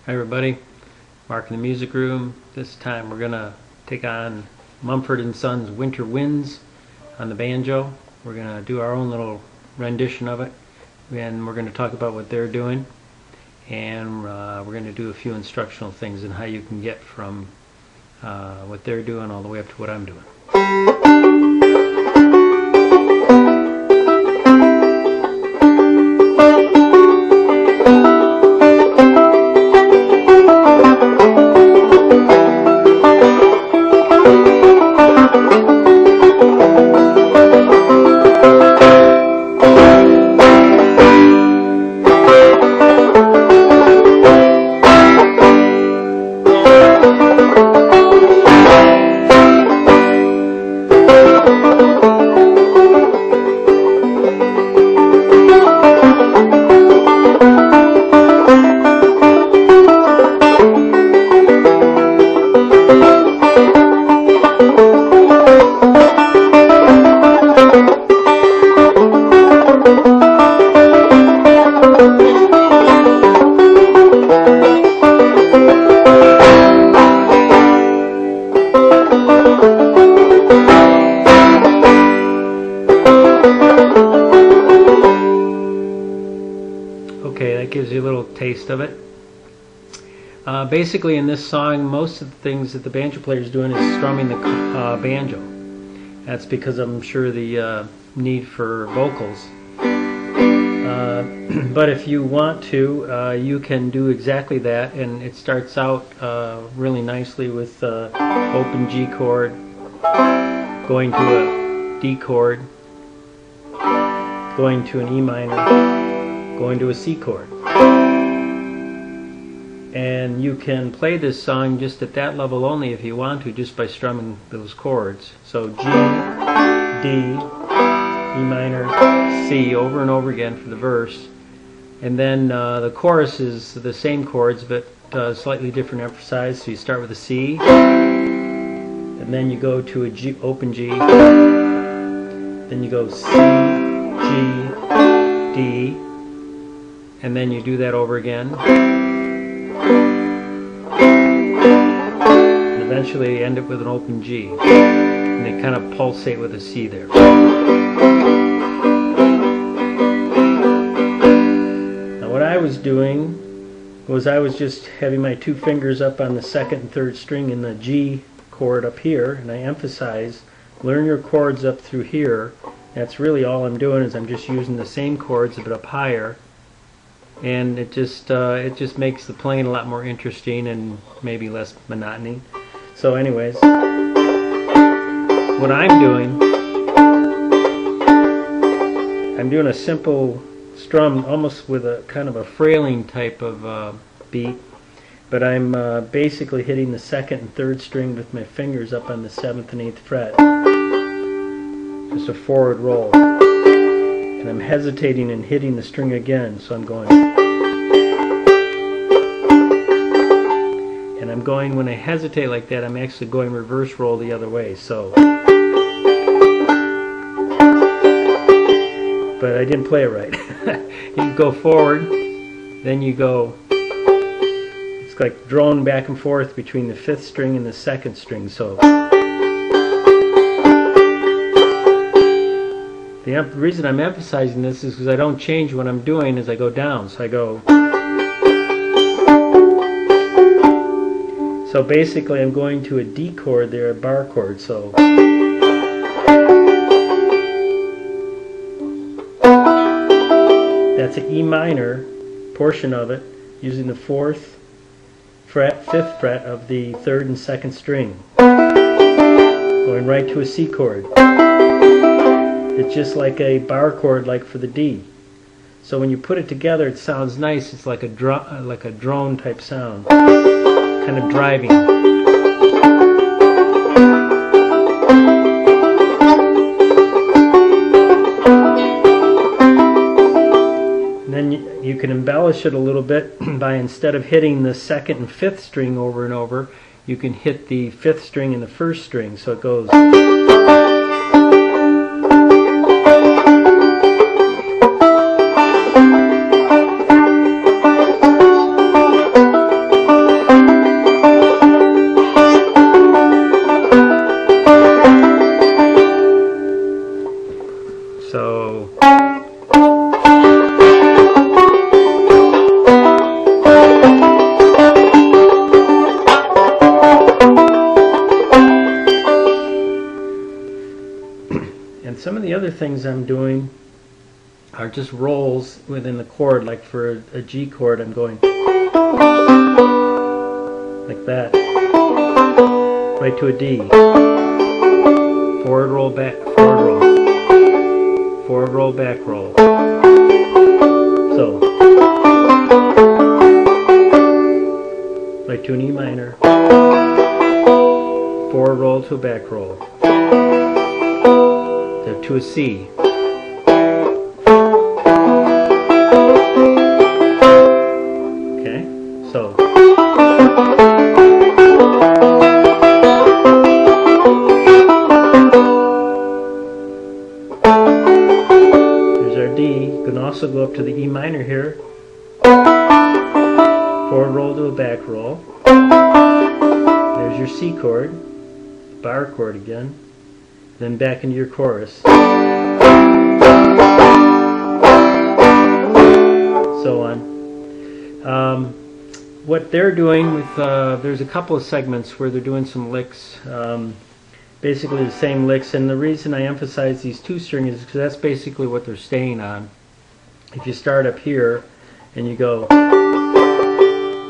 Hi everybody, Mark in the music room. This time we're gonna take on Mumford and Sons Winter Winds on the banjo. We're gonna do our own little rendition of it, and we're gonna talk about what they're doing, and we're gonna do a few instructional things and how you can get from what they're doing all the way up to what I'm doing. Okay, that gives you a little taste of it. Basically in this song, most of the things that the banjo player is doing is strumming the banjo. That's because I'm sure the need for vocals. But if you want to, you can do exactly that, and it starts out really nicely with open G chord, going to a D chord, going to an E minor, going to a C chord. And you can play this song just at that level only if you want to, just by strumming those chords. So G, D, E minor, C over and over again for the verse. And then the chorus is the same chords but slightly different emphasize. So you start with a C, and then you go to a G, open G, then you go C, G, D, and then you do that over again. And eventually you end up with an open G. And they kind of pulsate with a C there. Now what I was doing was I was just having my two fingers up on the second and third string in the G chord up here, and I emphasize, learn your chords up through here. That's really all I'm doing, is I'm just using the same chords but up higher. And it just makes the playing a lot more interesting and maybe less monotony. So anyways, what I'm doing a simple strum, almost with a kind of a frailing type of beat, but I'm basically hitting the second and third string with my fingers up on the 7th and 8th fret. Just a forward roll. And I'm hesitating and hitting the string again, so I'm going. And I'm going, when I hesitate like that, I'm actually going reverse roll the other way. So, but I didn't play it right. You go forward, then you go. It's like drone back and forth between the 5th string and the 2nd string. So. The reason I'm emphasizing this is because I don't change what I'm doing as I go down. So I go. So basically I'm going to a D chord there, a bar chord. So that's an E minor portion of it, using the 4th fret, 5th fret of the 3rd and 2nd string. Going right to a C chord. It's just like a bar chord, like for the D. So when you put it together, it sounds nice. It's like a drone type sound, kind of driving. And then you can embellish it a little bit by, instead of hitting the 2nd and 5th string over and over, you can hit the 5th string and the 1st string. So it goes. the other things I'm doing are just rolls within the chord. Like for a G chord, I'm going like that, right to a D. Forward roll, back, forward roll. Forward roll, back roll. So, right to an E minor. Forward roll to a back roll. To a C. Okay, so. D. You can also go up to the E minor here. Forward roll to a back roll. There's your C chord, bar chord again. Then back into your chorus. So on. What they're doing with, there's a couple of segments where they're doing some licks. Basically the same licks, and the reason I emphasize these two string is because that's basically what they're staying on. If you start up here and you go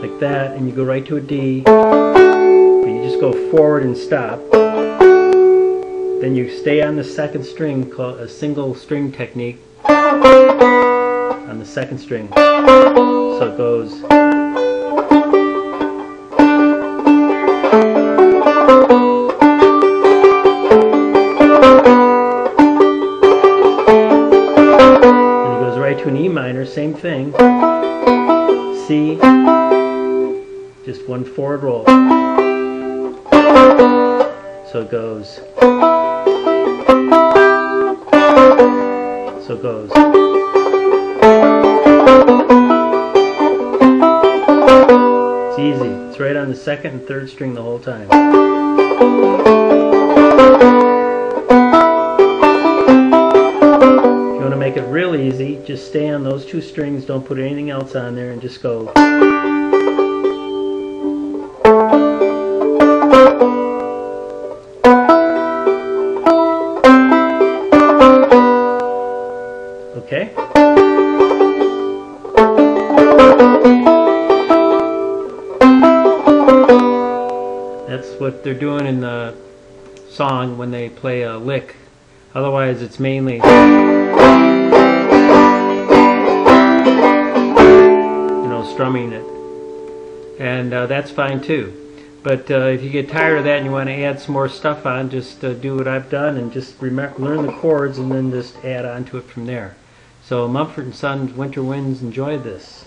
like that and you go right to a D, but you just go forward and stop, then you stay on the second string, called a single string technique on the second string. So it goes to an E minor, same thing. C, just one forward roll. So it goes. So it goes. It's easy. It's right on the second and third string the whole time. Make it real easy, just stay on those two strings, don't put anything else on there, and just go. Okay? That's what they're doing in the song when they play a lick. Otherwise it's mainly strumming it, and that's fine too. But if you get tired of that and you want to add some more stuff on, just do what I've done and just learn the chords and then just add on to it from there. So Mumford and Sons, Winter Winds, enjoy this.